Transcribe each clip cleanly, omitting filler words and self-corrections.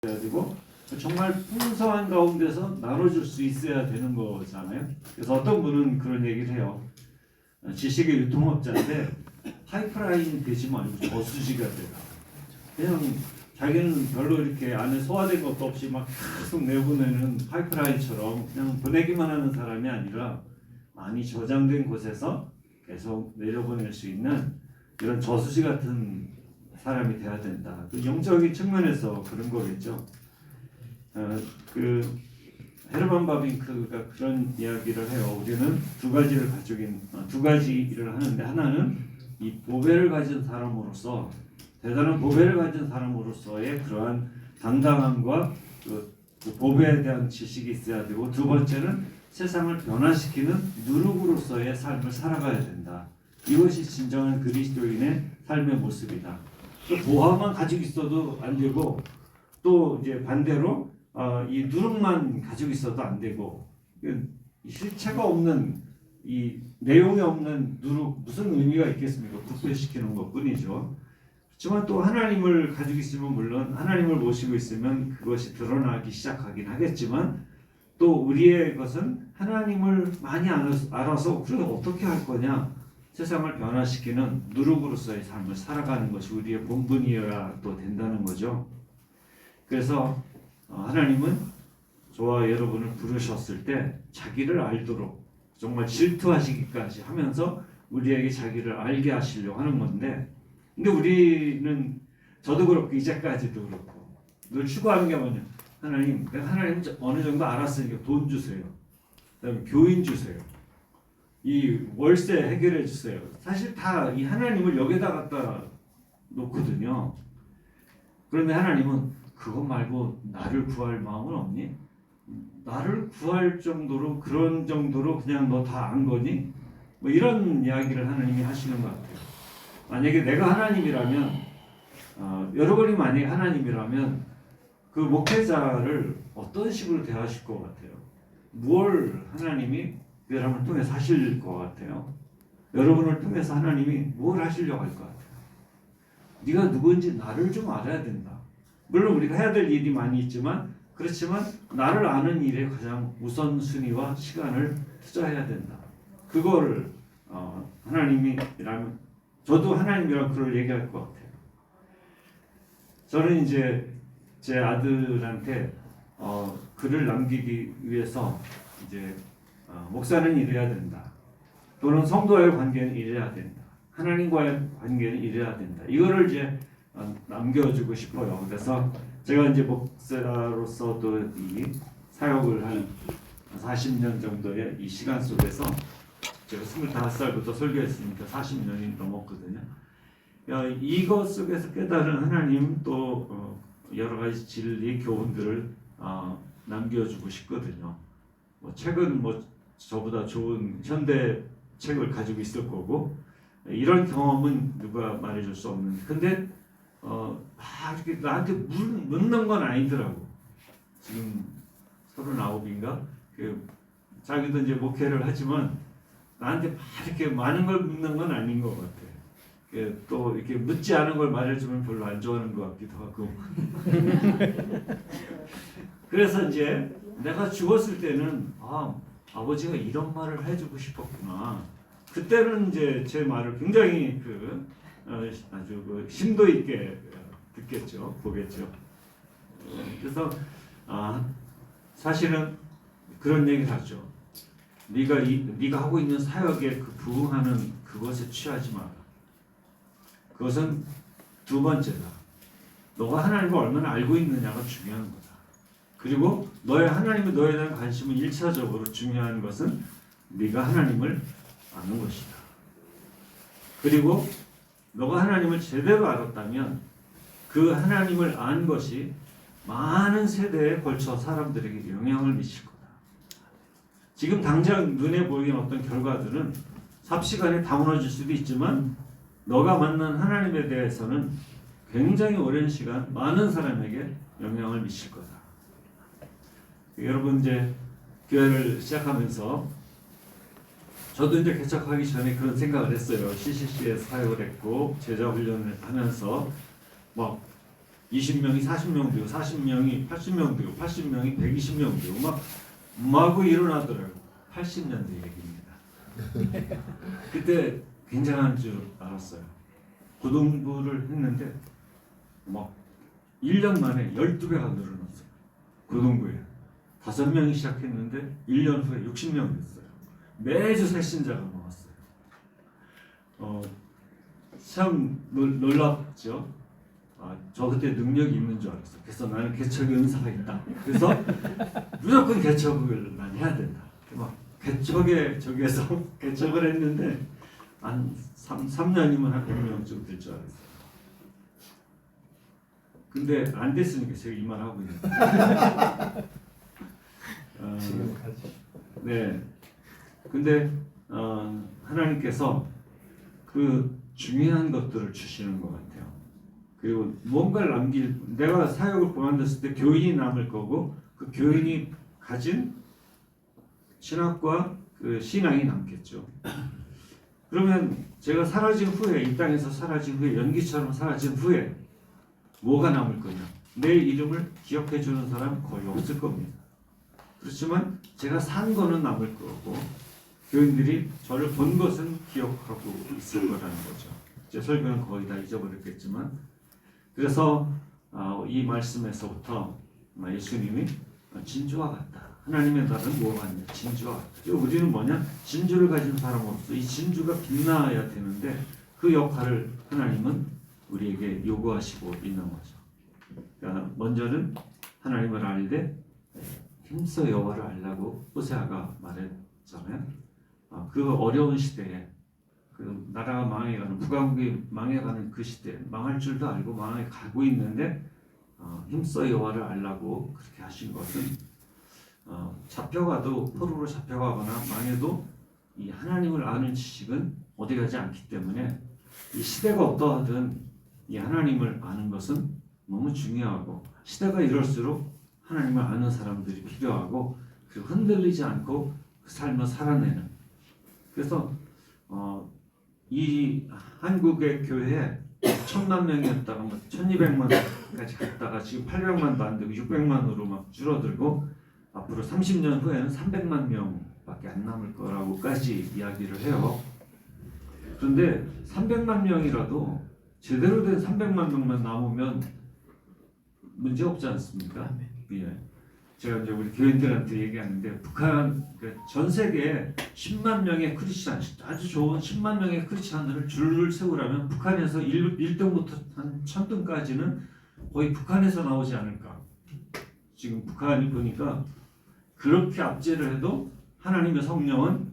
되고 정말 풍성한 가운데서 나눠줄 수 있어야 되는 거잖아요. 그래서 어떤 분은 그런 얘기를 해요. 지식의 유통업자인데 파이프라인이 되지 말고 저수지가 되라. 그냥 자기는 별로 이렇게 안에 소화된 것도 없이 막 계속 내보내는 파이프라인처럼 그냥 보내기만 하는 사람이 아니라 많이 저장된 곳에서 계속 내려보낼 수 있는 이런 저수지 같은 사람이 돼야 된다. 그 영적인 측면에서 그런 거겠죠. 그 헤르만 바빙크가 그런 이야기를 해요. 우리는 두 가지 일을 하는데, 하나는 이 보배를 가진 사람으로서, 대단한 보배를 가진 사람으로서의 그러한 당당함과 그 보배에 대한 지식이 있어야 되고, 두 번째는 세상을 변화시키는 누룩으로서의 삶을 살아가야 된다. 이것이 진정한 그리스도인의 삶의 모습이다. 보화만 가지고 있어도 안 되고, 또 이제 반대로 이 누룩만 가지고 있어도 안 되고, 실체가 없는, 이 내용이 없는 누룩 무슨 의미가 있겠습니까? 부패시키는 것뿐이죠. 그렇지만 또 하나님을 가지고 있으면, 물론 하나님을 모시고 있으면 그것이 드러나기 시작하긴 하겠지만, 또 우리의 것은 하나님을 많이 알아서 그래서 어떻게 할 거냐, 세상을 변화시키는 누룩으로서의 삶을 살아가는 것이 우리의 본분이어야 또 된다는 거죠. 그래서 하나님은 저와 여러분을 부르셨을 때 자기를 알도록 정말 질투하시기까지 하면서 우리에게 자기를 알게 하시려고 하는 건데, 근데 우리는, 저도 그렇고 이제까지도 그렇고 늘 추구하는 게 뭐냐, 하나님, 내가 하나님 어느 정도 알았으니까 돈 주세요, 그다음에 교인 주세요, 이 월세 해결해 주세요. 사실 다 이 하나님을 여기다 갖다 놓거든요. 그런데 하나님은 그것 말고 나를 구할 마음은 없니? 나를 구할 정도로, 그런 정도로 그냥 너 다 안 거니? 뭐 이런 이야기를 하나님이 하시는 것 같아요. 만약에 내가 하나님이라면, 여러분이 만약에 하나님이라면 그 목회자를 어떤 식으로 대하실 것 같아요? 무엇을 하나님이 그 사람을 통해서 하실 것 같아요? 여러분을 통해서 하나님이 뭘 하시려고 할 것 같아요? 네가 누구인지 나를 좀 알아야 된다. 물론 우리가 해야 될 일이 많이 있지만, 그렇지만 나를 아는 일에 가장 우선순위와 시간을 투자해야 된다. 그걸 하나님이라면, 저도 하나님이라고 그걸 얘기할 것 같아요. 저는 이제 제 아들한테 글을 남기기 위해서 이제 목사는 이래야 된다, 또는 성도와의 관계는 이래야 된다, 하나님과의 관계는 이래야 된다, 이거를 이제 남겨주고 싶어요. 그래서 제가 이제 목사로서 또 이 사역을 한 40년 정도의 이 시간 속에서, 제가 25살부터 설교했으니까 40년이 넘었거든요. 이것 속에서 깨달은 하나님, 또 여러 가지 진리, 교훈들을 남겨주고 싶거든요. 책은 저보다 좋은 현대 책을 가지고 있을 거고, 이런 경험은 누가 말해줄 수 없는. 근데 이렇게 나한테 묻는 건 아니더라고. 지금 39인가? 자기도 이제 목회를 하지만 나한테 막 이렇게 많은 걸 묻는 건 아닌 것 같아. 또 이렇게 묻지 않은 걸 말해주면 별로 안 좋아하는 것 같기도 하고. 그래서 이제 내가 죽었을 때는 아버지가 이런 말을 해주고 싶었구나. 그때는 이제 제 말을 굉장히 아주 심도 있게 듣겠죠, 보겠죠. 그래서 사실은 그런 얘기를 하죠. 네가 하고 있는 사역에 부응하는 그것에 취하지 마라. 그것은 두 번째다. 너가 하나님을 얼마나 알고 있느냐가 중요한 거다. 그리고 하나님이 너에 대한 관심은 1차적으로 중요한 것은 네가 하나님을 아는 것이다. 그리고 너가 하나님을 제대로 알았다면 그 하나님을 안 것이 많은 세대에 걸쳐 사람들에게 영향을 미칠 거다. 지금 당장 눈에 보이는 어떤 결과들은 삽시간에 다 무너질 수도 있지만, 너가 만난 하나님에 대해서는 굉장히 오랜 시간 많은 사람에게 영향을 미칠 거다. 여러분, 이제 교회를 시작하면서 저도 이제 개척하기 전에 그런 생각을 했어요. CCC에 사역을 했고 제자 훈련을 하면서 20명이 40명 되고 40명이 80명 되고 80명이 120명 되고 막 마구 일어나더라고요. 80년대 얘기입니다. 그때 굉장한 줄 알았어요. 고등부를 했는데 막 1년 만에 12배가 늘어났어요. 고등부에 5명이 시작했는데 1년 후에 60명 됐어요. 매주 새 신자가 나왔어요. 참 놀랍죠. 저 그때 능력이 있는 줄 알았어요. 그래서 나는 개척의 은사가 있다. 그래서 무조건 개척을 난 해야 된다. 막 개척에 저기에서 개척을 했는데 한 3년이면 한 100명쯤 될 줄 알았어요. 근데 안 됐으니까 제가 이 말 하고 있는 거예요. 지금까지. 네. 근데 하나님께서 그 중요한 것들을 주시는 것 같아요. 그리고 무언가를 내가 사역을 그만뒀을 때 교인이 남을 거고 그 교인이 가진 신학과 그 신앙이 남겠죠. 그러면 제가 사라진 후에 이 땅에서 사라진 후에 연기처럼 사라진 후에 뭐가 남을 거냐? 내 이름을 기억해 주는 사람 거의 없을 겁니다. 그렇지만 제가 산 거는 남을 거고 교인들이 저를 본 것은 기억하고 있을 거라는 거죠. 제 설교는 거의 다 잊어버렸겠지만 그래서 이 말씀에서부터 예수님이 진주와 같다. 하나님의 나라는 뭐가 아니냐? 진주와 같다. 우리는 뭐냐? 진주를 가진 사람으로서 이 진주가 빛나야 되는데 그 역할을 하나님은 우리에게 요구하시고 있는 거죠. 그러니까 먼저는 하나님을 알되 힘써 여호와를 알라고 호세아가 말했잖아요. 그 어려운 시대에 그 나라가 망해가는 북왕국이 망해가는 그 시대 망할 줄도 알고 망해 가고 있는데 힘써 여호와를 알라고 그렇게 하신 것은 잡혀가도 포로로 잡혀가거나 망해도 이 하나님을 아는 지식은 어디 가지 않기 때문에 이 시대가 어떠하든 이 하나님을 아는 것은 너무 중요하고 시대가 이럴수록 하나님을 아는 사람들이 필요하고 그리고 흔들리지 않고 그 삶을 살아내는 그래서 이 한국의 교회에 1,000만 명이었다가 1,200만까지 갔다가 지금 800만도 안 되고 600만으로 막 줄어들고 앞으로 30년 후에는 300만 명밖에 안 남을 거라고까지 이야기를 해요. 그런데 300만 명이라도 제대로 된 300만 명만 남으면 문제 없지 않습니까? 예. 제가 이제 우리 교인들한테 얘기하는데 북한 전 세계에 10만 명의 크리스찬 아주 좋은 10만 명의 크리스찬들을 줄을 세우라면 북한에서 1등부터 한 1000등까지는 거의 북한에서 나오지 않을까. 지금 북한이 보니까 그렇게 압제를 해도 하나님의 성령은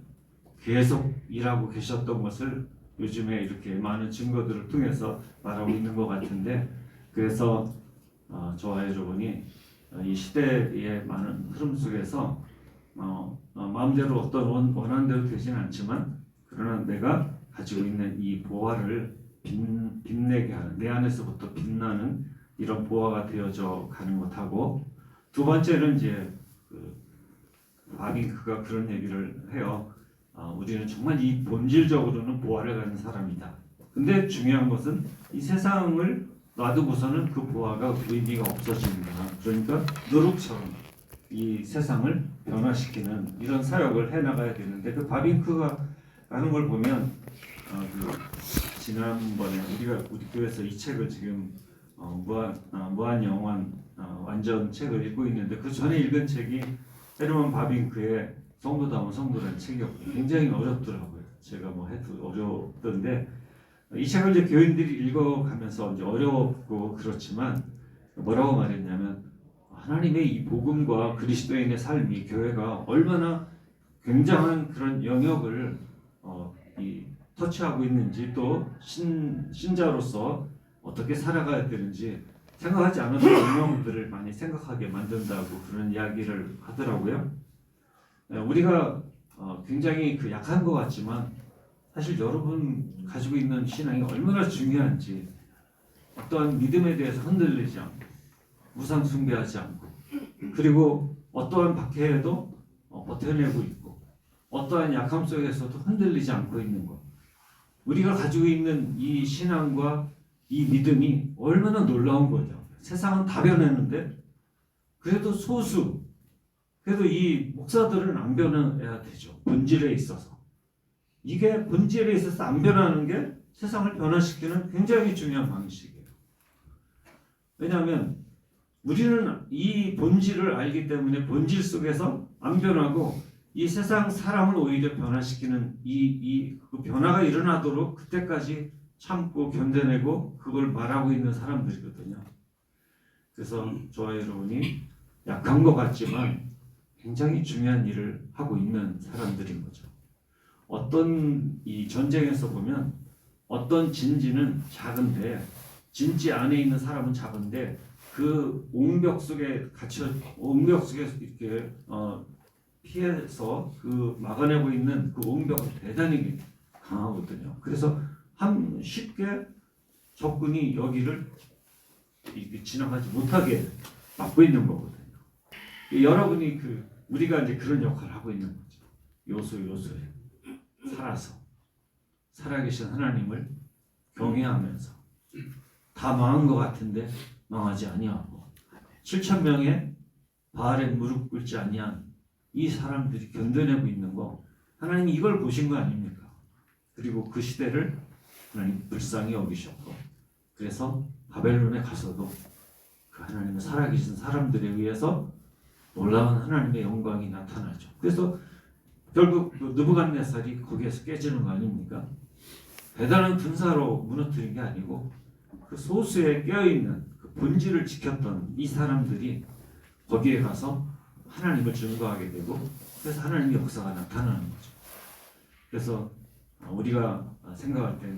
계속 일하고 계셨던 것을 요즘에 이렇게 많은 증거들을 통해서 말하고 있는 것 같은데 그래서 저와 여러분이 이 시대의 많은 흐름 속에서 마음대로 어떤 원하는 대로 되지는 않지만 그러나 내가 가지고 있는 이 보화를 빛내게 하는 내 안에서부터 빛나는 이런 보화가 되어져 가는 것하고 두 번째는 이제 바빙크가 그런 얘기를 해요. 우리는 정말 이 본질적으로는 보화를 가진 사람이다. 근데 중요한 것은 이 세상을 놔두고서는 그 보화가 의미가 없어진다. 그러니까 노룩처럼 이 세상을 변화시키는 이런 사역을 해나가야 되는데 그 바빙크가 하는 걸 보면 지난번에 우리 교회에서 이 책을 지금 무한영원 완전 책을 읽고 있는데 그 전에 읽은 책이 헤르만 바빙크의 성도다운 성도라는 책이었고 굉장히 어렵더라고요. 제가 해도 어렵던데 이 책을 이제 교인들이 읽어가면서 이제 어렵고 그렇지만 뭐라고 말했냐면 하나님의 이 복음과 그리스도인의 삶이 교회가 얼마나 굉장한 그런 영역을 터치하고 있는지 또 신자로서 어떻게 살아가야 되는지 생각하지 않았던 영역들을 많이 생각하게 만든다고 그런 이야기를 하더라고요. 우리가 굉장히 약한 것 같지만 사실 여러분 가지고 있는 신앙이 얼마나 중요한지 어떠한 믿음에 대해서 흔들리지 않고 우상 숭배하지 않고 그리고 어떠한 박해에도 버텨내고 있고 어떠한 약함 속에서도 흔들리지 않고 있는 것 우리가 가지고 있는 이 신앙과 이 믿음이 얼마나 놀라운 거죠. 세상은 다 변했는데 그래도 소수, 그래도 이 목사들은 안 변해야 되죠. 본질에 있어서. 이게 본질에 있어서 안 변하는 게 세상을 변화시키는 굉장히 중요한 방식이에요. 왜냐하면 우리는 이 본질을 알기 때문에 본질 속에서 안 변하고 이 세상 사람을 오히려 변화시키는 그 변화가 일어나도록 그때까지 참고 견뎌내고 그걸 말하고 있는 사람들이거든요. 그래서 저와 여러분이 약한 것 같지만 굉장히 중요한 일을 하고 있는 사람들인 거죠. 어떤 이 전쟁에서 보면 어떤 진지는 작은데 진지 안에 있는 사람은 작은데 그 옹벽 속에 이렇게 피해서 그 막아내고 있는 그 옹벽은 대단히 강하거든요. 그래서 쉽게 적군이 여기를 지나가지 못하게 막고 있는 거거든요. 여러분이 우리가 이제 그런 역할을 하고 있는 거죠. 요소에 살아서 살아계신 하나님을 경외하면서 다 망한 것 같은데 망하지 아니하고 7천 명의 바알에 무릎 꿇지 아니한 이 사람들이 견뎌내고 있는 거 하나님이 이걸 보신 거 아닙니까? 그리고 그 시대를 하나님 불쌍히 여기셨고 그래서 바벨론에 가서도 그 하나님의 살아계신 사람들에 의해서 놀라운 하나님의 영광이 나타나죠. 그래서 결국 느부갓네살이 거기에서 깨지는 거 아닙니까? 대단한 군사로 무너뜨린 게 아니고 그 소수에 깨어있는 그 본질을 지켰던 이 사람들이 거기에 가서 하나님을 증거하게 되고 그래서 하나님의 역사가 나타나는 거죠. 그래서 우리가 생각할 때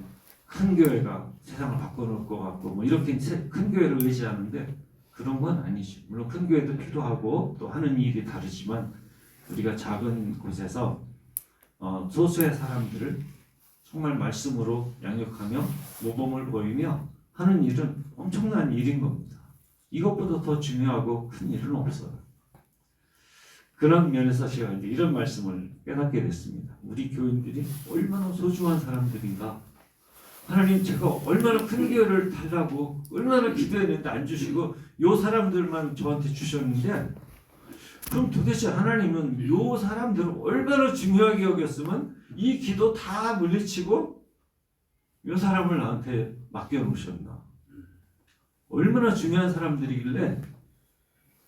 큰 교회가 세상을 바꿔놓을 것 같고 뭐 이렇게 큰 교회를 의지하는데 그런 건 아니죠. 물론 큰 교회도 필요하고 또 하는 일이 다르지만 우리가 작은 곳에서 소수의 사람들을 정말 말씀으로 양육하며 모범을 보이며 하는 일은 엄청난 일인 겁니다. 이것보다 더 중요하고 큰 일은 없어요. 그런 면에서 제가 이제 이런 말씀을 깨닫게 됐습니다. 우리 교인들이 얼마나 소중한 사람들인가. 하나님 제가 얼마나 큰 교회를 달라고 얼마나 기도했는데 안 주시고 요 사람들만 저한테 주셨는데 그럼 도대체 하나님은 요 사람들을 얼마나 중요하게 여겼으면 이 기도 다 물리치고 요 사람을 나한테 맡겨놓으셨나. 얼마나 중요한 사람들이길래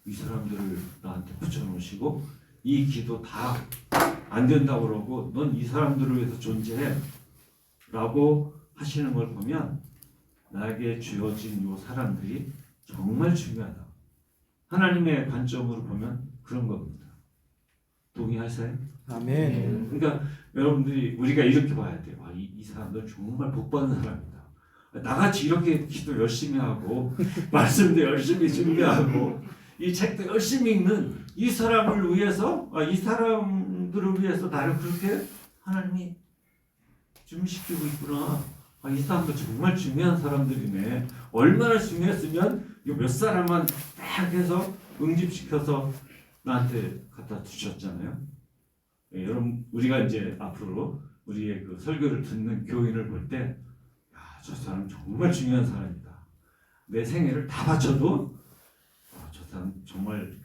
이 사람들을 나한테 붙여놓으시고 이 기도 다 안 된다고 그러고 넌 이 사람들을 위해서 존재해 라고 하시는 걸 보면 나에게 주어진 이 사람들이 정말 중요하다. 하나님의 관점으로 보면 그런 겁니다. 동의하세요? 아멘. 그러니까 여러분들이 우리가 이렇게 봐야 돼요. 이 사람들 정말 복 받는 사람이다. 나같이 이렇게 기도 열심히 하고 말씀도 열심히 준비하고 이 책도 열심히 읽는 이 사람을 위해서 이 사람들을 위해서 나를 그렇게 하나님이 준비시키고 있구나. 이 사람들 정말 중요한 사람들이네. 얼마나 중요했으면 이 몇 사람만 딱 해서 응집시켜서 나한테 갖다 주셨잖아요. 여러분 우리가 이제 앞으로 우리의 그 설교를 듣는 교인을 볼 때 저 사람 정말 중요한 사람이다. 내 생애를 다 바쳐도 저 사람 정말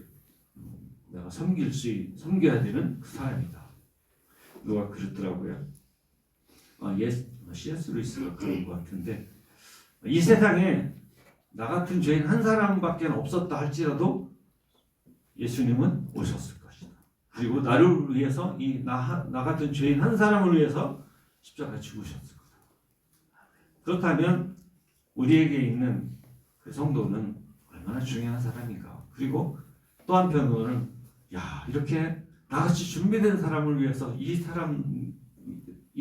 내가 섬겨야 되는 그 사람이다. 누가 그랬더라고요. C.S. 루이스가 그런 것 같은데 이 세상에 나 같은 죄인 한 사람밖에 없었다 할지라도 예수님은 오셨을 것이다. 그리고 나를 위해서 나 같은 죄인 한 사람을 위해서 십자가에 죽으셨을 거다. 그렇다면 우리에게 있는 그 성도는 얼마나 중요한 사람인가. 그리고 또 한편으로는 이렇게 나같이 준비된 사람을 위해서 이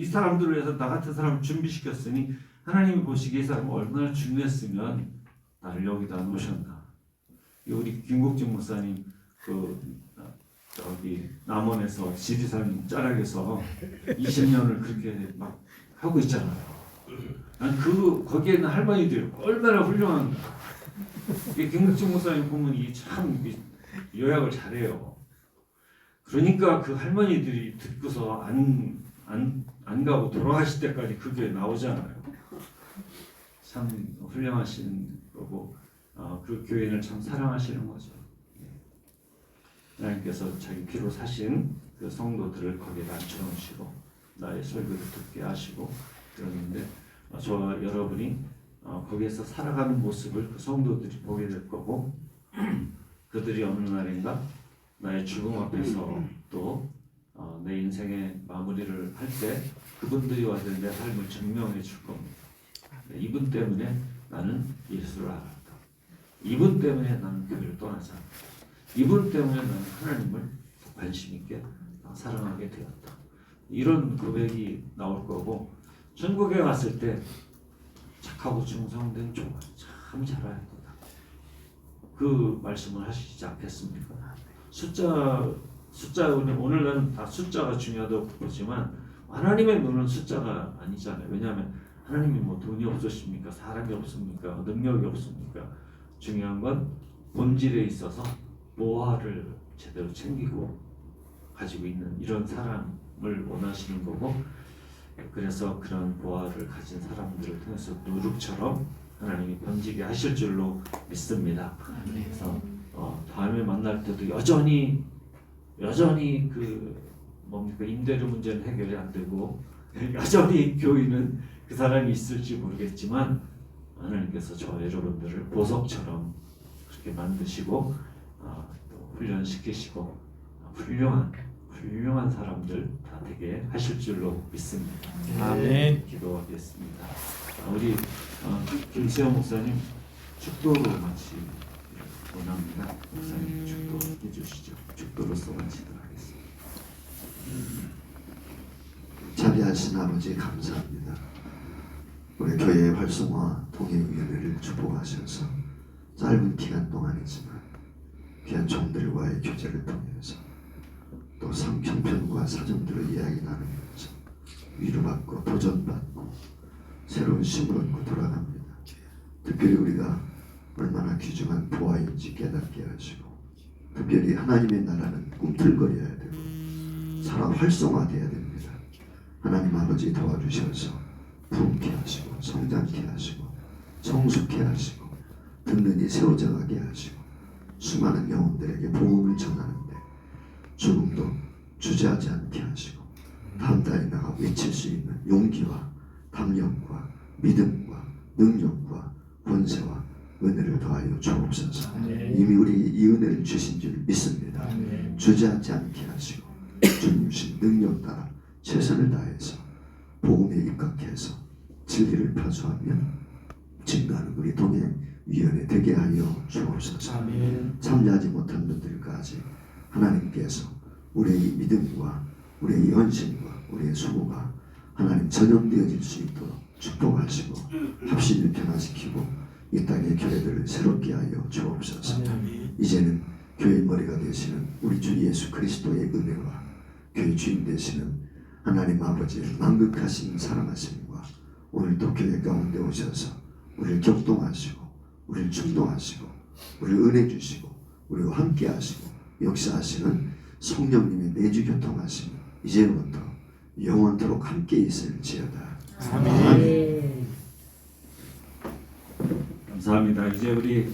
사람들을 위해서 나 같은 사람을 준비시켰으니 하나님이 보시기에 이 사람은 얼마나 중요했으면 나를 여기다 놓으셨나. 우리 김국진 목사님 저기 남원에서 지리산 자락에서 20년을 그렇게 막 하고 있잖아요. 난 거기에 있는 할머니들 얼마나 훌륭한가. 김국진 목사님 보면 참 요약을 잘해요. 그러니까 그 할머니들이 듣고서 안 가고 돌아가실 때까지 그게 나오잖아요. 참 훌륭하신 거고 그 교인을 참 사랑하시는 거죠. 하나님께서 자기 피로 사신 그 성도들을 거기에 앉혀놓으시고 나의 설교를 듣게 하시고 그러는데 저와 여러분이 거기에서 살아가는 모습을 그 성도들이 보게 될 거고 그들이 어느 날인가 나의 죽음 앞에서 또 내 인생의 마무리를 할 때 그분들이 와서 내 삶을 증명해 줄 겁니다. 이분 때문에 나는 예수를 알았다. 이분 때문에 나는 교회를 떠나지 않았다. 이분 때문에 나는 하나님을 관심 있게 사랑하게 되었다. 이런 고백이 나올 거고 천국에 갔을 때 착하고 충성된 종아 참 잘할 거다. 그 말씀을 하시지 않겠습니까? 숫자 오늘날은 다 숫자가 중요하다고 보지만 하나님의 눈은 숫자가 아니잖아요. 왜냐하면 하나님이 뭐 돈이 없으십니까? 사람이 없습니까? 능력이 없습니까? 중요한 건 본질에 있어서 보화를 제대로 챙기고 가지고 있는 이런 사람을 원하시는 거고 그래서 그런 보화를 가진 사람들을 통해서 누룩처럼 하나님이 번지게 하실 줄로 믿습니다. 그래서 다음에 만날 때도 여전히 그 뭡니까 임대료 문제는 해결이 안 되고 여전히 교인은 그 사람이 있을지 모르겠지만 하나님께서 저 여러분들을 보석처럼 그렇게 만드시고 또 훈련시키시고 훌륭한 사람들 다 되게 하실 줄로 믿습니다. 아멘. 기도하겠습니다. 우리 김수영 목사님 축도로 마치 원합니다. 목사님 축도해 주시죠. 축도로서 마치도록 하겠습니다. 자비하신 아버지 감사합니다. 우리 교회의 활성화 동행위원회를 축복하셔서 짧은 기간 동안이지만 귀한 종들과의 교제를 통해서 또 형편과 사정들을 이야기 나누면서 위로받고 도전받고 새로운 힘을 얻고 돌아갑니다. 특별히 우리가 얼마나 귀중한 보화인지 깨닫게 하시고 특별히 하나님의 나라는 꿈틀거려야 되고 살아 활성화되어야 됩니다. 하나님 아버지 도와주셔서 부흥케 하시고 성장케 하시고 성숙케 하시고 듣는 이 새로져가게 하시고 수많은 영혼들에게 복음을 전하는데 조금도 주저하지 않게 하시고 다음 달에 나가 외칠 수 있는 용기와 담력과 믿음과 능력과 권세와 은혜를 더하여 주옵소서. 이미 우리 이 은혜를 주신 줄 믿습니다. 주저하지 않게 하시고 주님 주신 능력 따라 최선을 다해서 복음에 입각해서 진리를 파수하며 증거하는 우리 동행위원회 되게 하여 주옵소서. 참여하지 못한 분들까지 하나님께서 우리의 믿음과 우리의 헌신과 우리의 수고가 하나님 전염되어질 수 있도록 축복하시고 합심을 변화시키고 이 땅의 교회들을 새롭게 하여 주옵소서. 이제는 교회 머리가 되시는 우리 주 예수 그리스도의 은혜와 교회 주인 되시는 하나님 아버지의 만극하신 사랑하심과 오늘도 교회 가운데 오셔서 우리를 격동하시고 우리를 충동하시고 우리를 은혜 주시고 우리와 함께 하시고 역사하시는 성령님의 내주 교통하심 이제부터 영원토록 함께 있을지어다. 아멘. 감사합니다. 이제 우리